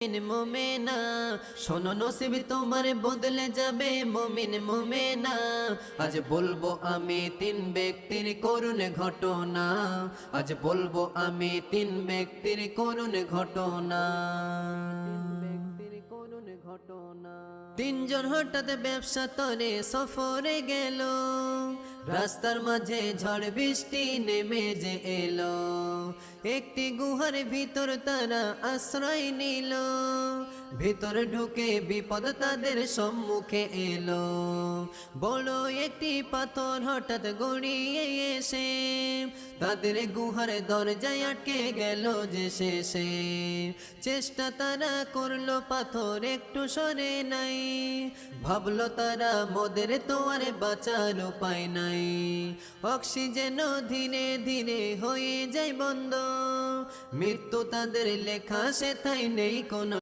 মোমেনা শোনো নসিব তোমার বদলে যাবে মুমিন মোমেনা। আজ বলবো আমি তিন ব্যক্তির করুণ ঘটনা, আজ বলবো আমি তিন ব্যক্তির করুণ ঘটনা। তিনজন হঠাৎ ব্যবসা তরে সফরে গেল, রাস্তার মাঝে ঝড় বৃষ্টি নেমে যে এলো। একটি গুহার ভিতর তারা আশ্রয় নিল, ভিতর ঢুকে বিপদ তাদের সম্মুখে এলো। বড় একটি পাথর হঠাৎ গড়িয়ে এসে তাদের গুহার দরজায় আটকে গেল যে শেষে। চেষ্টা তারা করলো পাথর একটু সরে নাই, ভাবলো তারা মোদের তো আর বাঁচার উপায় নাই। অক্সিজেন ধীরে ধীরে হয়ে যায় বন্ধ, মৃত্যু তাদের লেখা সেথায় নেই কোনো